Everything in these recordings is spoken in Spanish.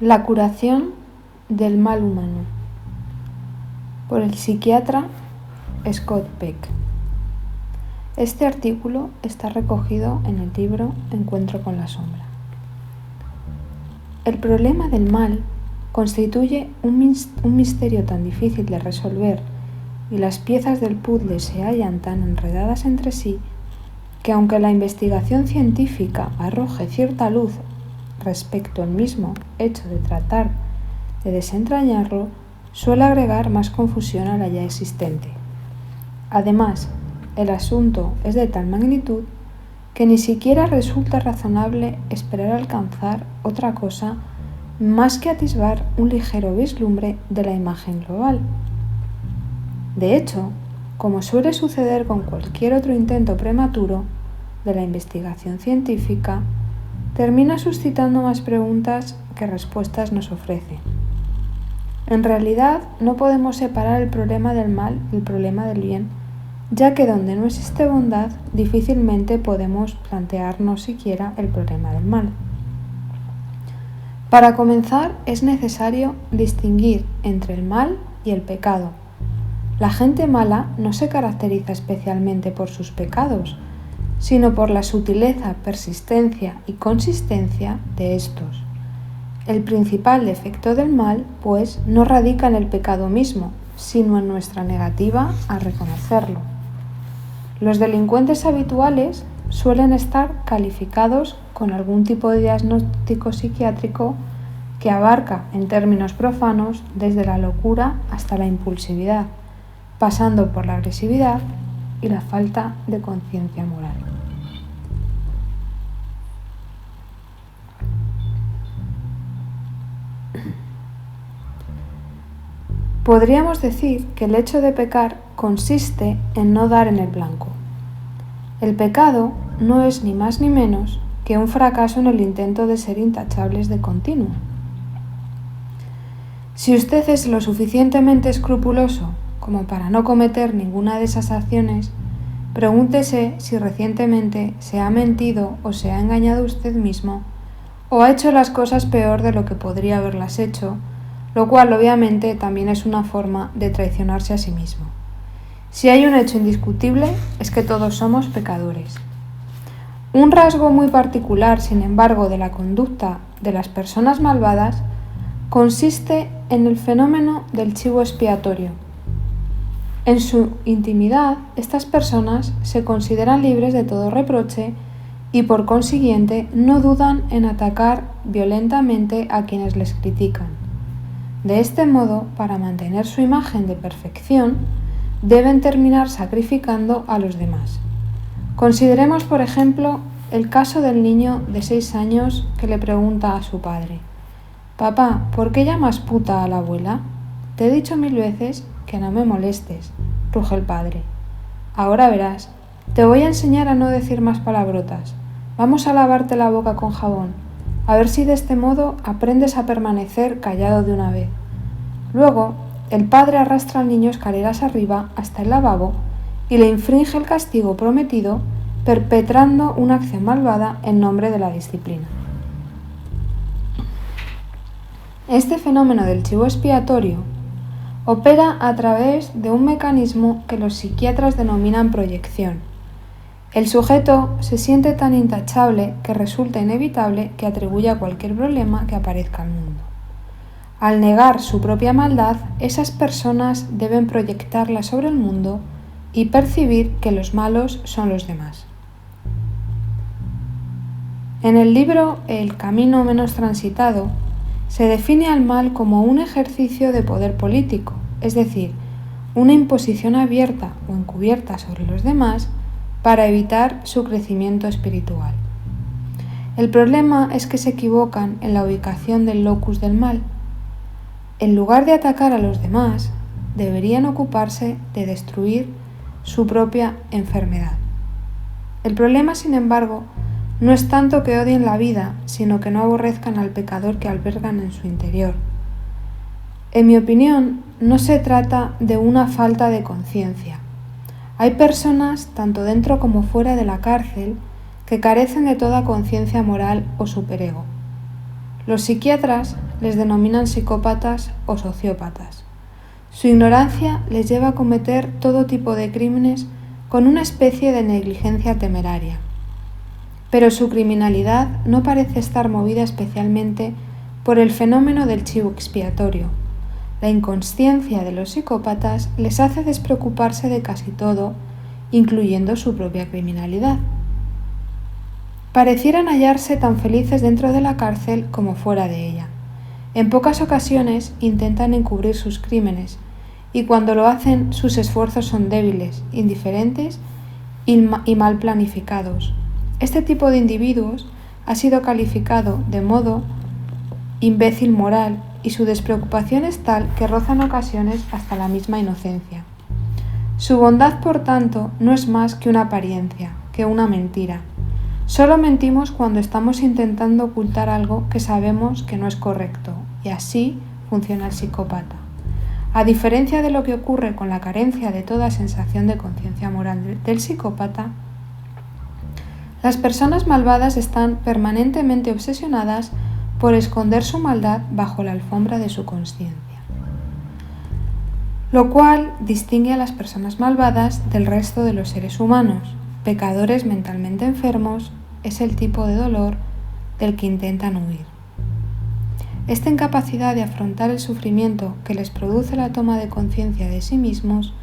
La curación del mal humano, por el psiquiatra Scott Peck. Este artículo está recogido en el libro Encuentro con la sombra. El problema del mal constituye un misterio tan difícil de resolver y las piezas del puzzle se hallan tan enredadas entre sí que aunque la investigación científica arroje cierta luz respecto al mismo hecho de tratar de desentrañarlo, suele agregar más confusión a la ya existente. Además, el asunto es de tal magnitud que ni siquiera resulta razonable esperar alcanzar otra cosa más que atisbar un ligero vislumbre de la imagen global. De hecho, como suele suceder con cualquier otro intento prematuro de la investigación científica, termina suscitando más preguntas que respuestas nos ofrece. En realidad, no podemos separar el problema del mal del problema del bien, ya que donde no existe bondad, difícilmente podemos plantearnos siquiera el problema del mal. Para comenzar, es necesario distinguir entre el mal y el pecado. La gente mala no se caracteriza especialmente por sus pecados, sino por la sutileza, persistencia y consistencia de estos. El principal defecto del mal, pues, no radica en el pecado mismo, sino en nuestra negativa a reconocerlo. Los delincuentes habituales suelen estar calificados con algún tipo de diagnóstico psiquiátrico que abarca, en términos profanos, desde la locura hasta la impulsividad, pasando por la agresividad y la falta de conciencia moral. Podríamos decir que el hecho de pecar consiste en no dar en el blanco. El pecado no es ni más ni menos que un fracaso en el intento de ser intachables de continuo. Si usted es lo suficientemente escrupuloso como para no cometer ninguna de esas acciones, pregúntese si recientemente se ha mentido o se ha engañado usted mismo o ha hecho las cosas peor de lo que podría haberlas hecho, lo cual obviamente también es una forma de traicionarse a sí mismo. Si hay un hecho indiscutible es que todos somos pecadores. Un rasgo muy particular, sin embargo, de la conducta de las personas malvadas consiste en el fenómeno del chivo expiatorio. En su intimidad, estas personas se consideran libres de todo reproche y por consiguiente no dudan en atacar violentamente a quienes les critican. De este modo, para mantener su imagen de perfección, deben terminar sacrificando a los demás. Consideremos, por ejemplo, el caso del niño de 6 años que le pregunta a su padre: «Papá, ¿por qué llamas puta a la abuela? Te he dicho 1000 veces que no me molestes», ruge el padre. «Ahora verás, te voy a enseñar a no decir más palabrotas. Vamos a lavarte la boca con jabón, a ver si de este modo aprendes a permanecer callado de una vez». Luego, el padre arrastra al niño escaleras arriba hasta el lavabo y le infringe el castigo prometido, perpetrando una acción malvada en nombre de la disciplina. Este fenómeno del chivo expiatorio opera a través de un mecanismo que los psiquiatras denominan proyección. El sujeto se siente tan intachable que resulta inevitable que atribuya cualquier problema que aparezca al mundo. Al negar su propia maldad, esas personas deben proyectarla sobre el mundo y percibir que los malos son los demás. En el libro El camino menos transitado, se define al mal como un ejercicio de poder político, es decir, una imposición abierta o encubierta sobre los demás para evitar su crecimiento espiritual. El problema es que se equivocan en la ubicación del locus del mal. En lugar de atacar a los demás, deberían ocuparse de destruir su propia enfermedad. El problema, sin embargo, no es tanto que odien la vida, sino que no aborrezcan al pecador que albergan en su interior. En mi opinión, no se trata de una falta de conciencia. Hay personas, tanto dentro como fuera de la cárcel, que carecen de toda conciencia moral o superego. Los psiquiatras les denominan psicópatas o sociópatas. Su ignorancia les lleva a cometer todo tipo de crímenes con una especie de negligencia temeraria. Pero su criminalidad no parece estar movida especialmente por el fenómeno del chivo expiatorio. La inconsciencia de los psicópatas les hace despreocuparse de casi todo, incluyendo su propia criminalidad. Parecieran hallarse tan felices dentro de la cárcel como fuera de ella. En pocas ocasiones intentan encubrir sus crímenes, y cuando lo hacen sus esfuerzos son débiles, indiferentes y mal planificados. Este tipo de individuos ha sido calificado de modo imbécil moral, y su despreocupación es tal que roza en ocasiones hasta la misma inocencia. Su bondad, por tanto, no es más que una apariencia, que una mentira. Solo mentimos cuando estamos intentando ocultar algo que sabemos que no es correcto, y así funciona el psicópata. A diferencia de lo que ocurre con la carencia de toda sensación de conciencia moral del psicópata, las personas malvadas están permanentemente obsesionadas por esconder su maldad bajo la alfombra de su consciencia, lo cual distingue a las personas malvadas del resto de los seres humanos. Pecadores mentalmente enfermos es el tipo de dolor del que intentan huir. Esta incapacidad de afrontar el sufrimiento que les produce la toma de conciencia de sí mismos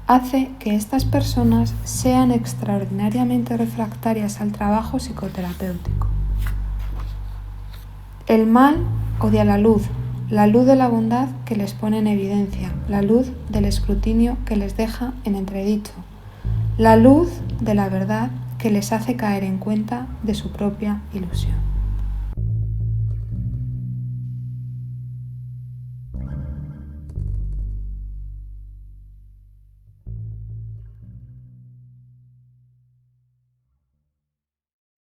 hace que estas personas sean extraordinariamente refractarias al trabajo psicoterapéutico. El mal odia la luz de la bondad que les pone en evidencia, la luz del escrutinio que les deja en entredicho, la luz de la verdad que les hace caer en cuenta de su propia ilusión.